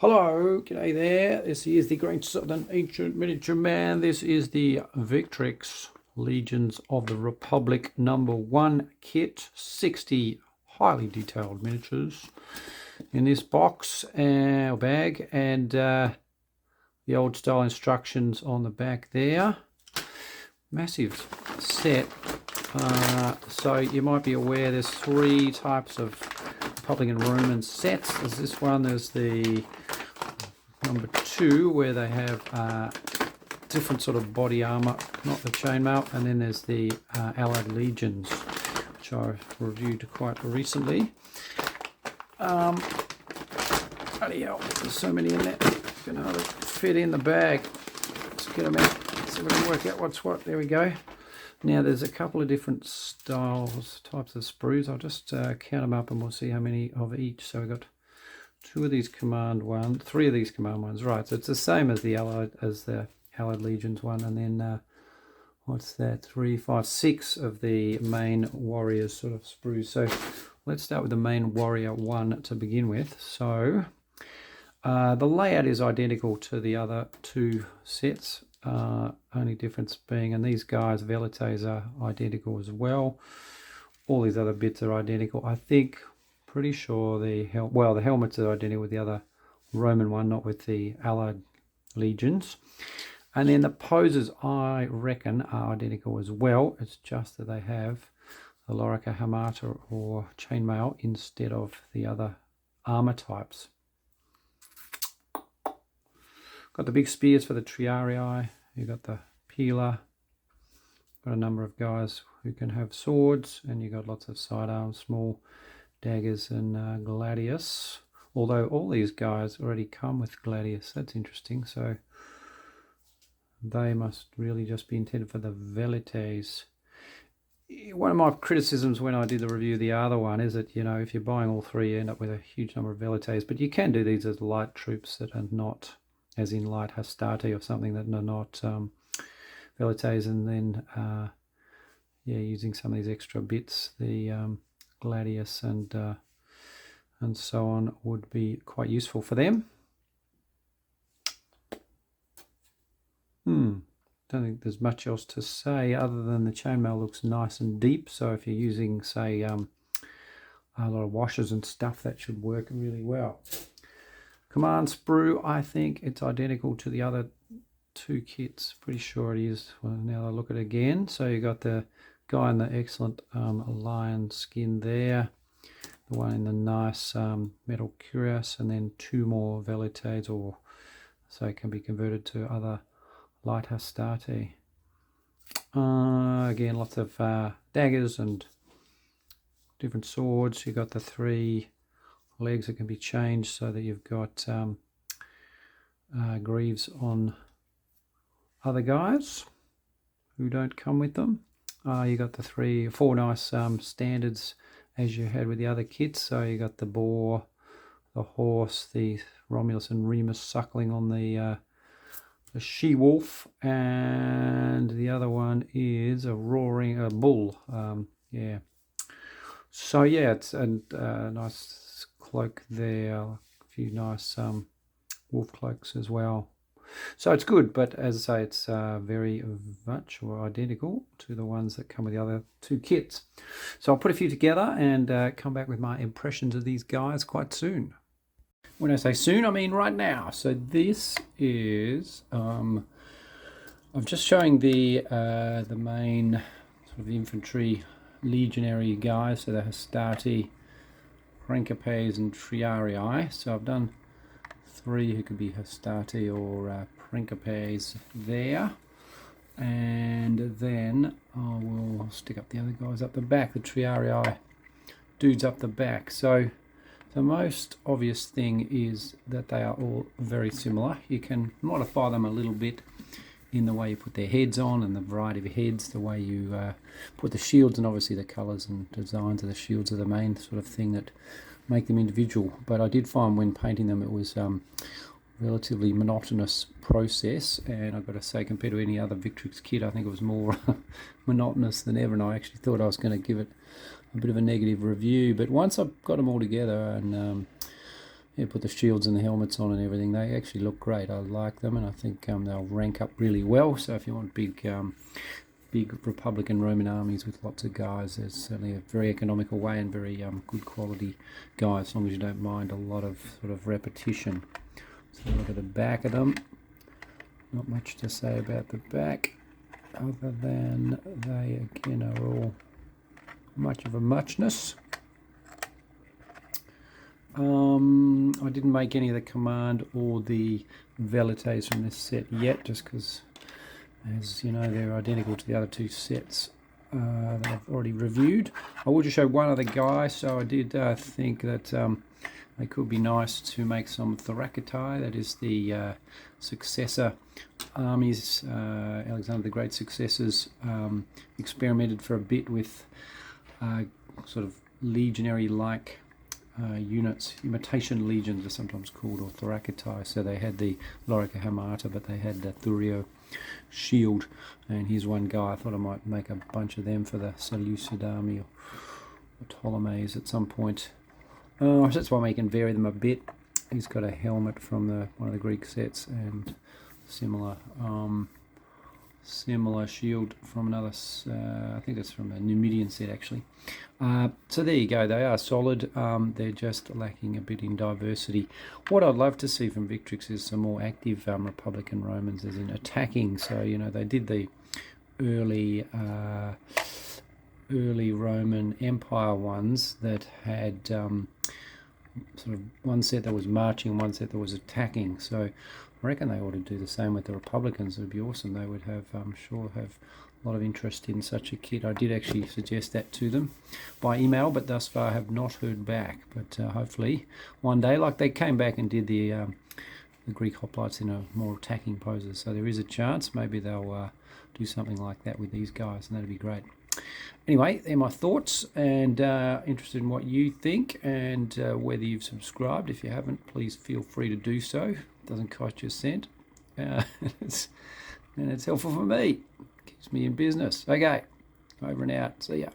Hello, g'day there. This is the Great Southern Ancient Miniature Man. This is the Victrix Legions of the Republic #1 kit. 60 highly detailed miniatures in this box or bag, and the old style instructions on the back there. Massive set. So you might be aware there's 3 types of Republican Roman sets. There's this one, there's the #2 where they have different sort of body armor, not the chainmail, and then there's the Allied Legions, which I've reviewed quite recently. Bloody hell, there's so many in there, you can hardly fit in the bag. Let's get them out, see if we can work out what's what. There we go. Now there's a couple of different styles, types of sprues. I'll just count them up and we'll see how many of each. So we've got 2 of these command ones, 3 of these command ones, right? So it's the same as the Allied Legions one, and then what's that? 3, 5, 6 of the main warriors sort of sprues. So let's start with the main warrior one to begin with. So the layout is identical to the other 2 sets. Only difference being, and these guys, velites, are identical as well. All these other bits are identical. I think, pretty sure the helmets are identical with the other Roman one, not with the Allied Legions. And then the poses, I reckon, are identical as well. It's just that they have the Lorica Hamata or chainmail instead of the other armor types. Got the big spears for the triarii. You got the peeler. Got a number of guys who can have swords, and you got lots of sidearms, small daggers, and gladius. Although all these guys already come with gladius. That's interesting. So they must really just be intended for the velites. One of my criticisms when I did the review of the other one is that, you know, if you're buying all 3, you end up with a huge number of velites. But you can do these as light troops that are not, as in light hastati or something, that are not velites, and then using some of these extra bits, the gladius and so on, would be quite useful for them. Don't think there's much else to say other than the chainmail looks nice and deep. So if you're using, say, a lot of washers and stuff, that should work really well. Command sprue, I think it's identical to the other 2 kits. Pretty sure it is. Well, now I look at it again. So you got the guy in the excellent lion skin there, the one in the nice metal cuirass, and then 2 more velites, or so it can be converted to other light hastati. Again, lots of daggers and different swords. You got the 3 legs that can be changed so that you've got greaves on other guys who don't come with them. You got the 4 nice standards as you had with the other kits. So you got the boar, the horse, the Romulus and Remus suckling on the she-wolf, and the other one is a roaring bull. Yeah. So yeah, it's a nice cloak there, a few nice wolf cloaks as well. So it's good, but as I say, it's very much or identical to the ones that come with the other 2 kits. So I'll put a few together and come back with my impressions of these guys quite soon. When I say soon, I mean right now. So this is I'm just showing the main sort of infantry legionary guys, so the hastati, principes, and triarii. So I've done 3 who could be hastati or principes there, and then I will stick up the other guys up the back, the triarii dudes up the back. So the most obvious thing is that they are all very similar. You can modify them a little bit in the way you put their heads on and the variety of heads, the way you put the shields, and obviously the colours and designs of the shields are the main sort of thing that make them individual. But I did find when painting them it was relatively monotonous process, and I've got to say, compared to any other Victrix kit, I think it was more monotonous than ever, and I actually thought I was going to give it a bit of a negative review. But once I've got them all together and yeah, put the shields and the helmets on and everything. They actually look great. I like them, and I think they'll rank up really well. So if you want big Republican Roman armies with lots of guys, there's certainly a very economical way and very good quality guys, as long as you don't mind a lot of sort of repetition. So look at the back of them. Not much to say about the back, other than they again are all much of a muchness. I didn't make any of the command or the velites from this set yet, just because, as you know, they're identical to the other two sets that I've already reviewed. I will just show one other guy, so I did think that they could be nice to make some Thracitai, that is the successor armies, Alexander the Great successors, experimented for a bit with sort of legionary-like units. Imitation legions are sometimes called, or Thracitai. So they had the Lorica Hamata, but they had the thru shield, and here's one guy. I thought I might make a bunch of them for the Seleucid army or Ptolemies at some point. So that's why we can vary them a bit. He's got a helmet from one of the Greek sets, and similar shield from another, I think it's from a Numidian set actually. So there you go, they are solid, they're just lacking a bit in diversity. What I'd love to see from Victrix is some more active Republican Romans, as in attacking. So, you know, they did the early Roman Empire ones that had sort of one set that was marching and one set that was attacking. So I reckon they ought to do the same with the Republicans. It would be awesome. They would have, I'm sure, have a lot of interest in such a kit. I did actually suggest that to them by email, but thus far have not heard back. But hopefully one day, like they came back and did the Greek hoplites in a more attacking poses. So there is a chance maybe they'll do something like that with these guys, and that'd be great. Anyway, they're my thoughts, and interested in what you think, and whether you've subscribed. If you haven't, please feel free to do so. It doesn't cost you a cent, and it's helpful for me. Keeps me in business. Okay, over and out. See ya.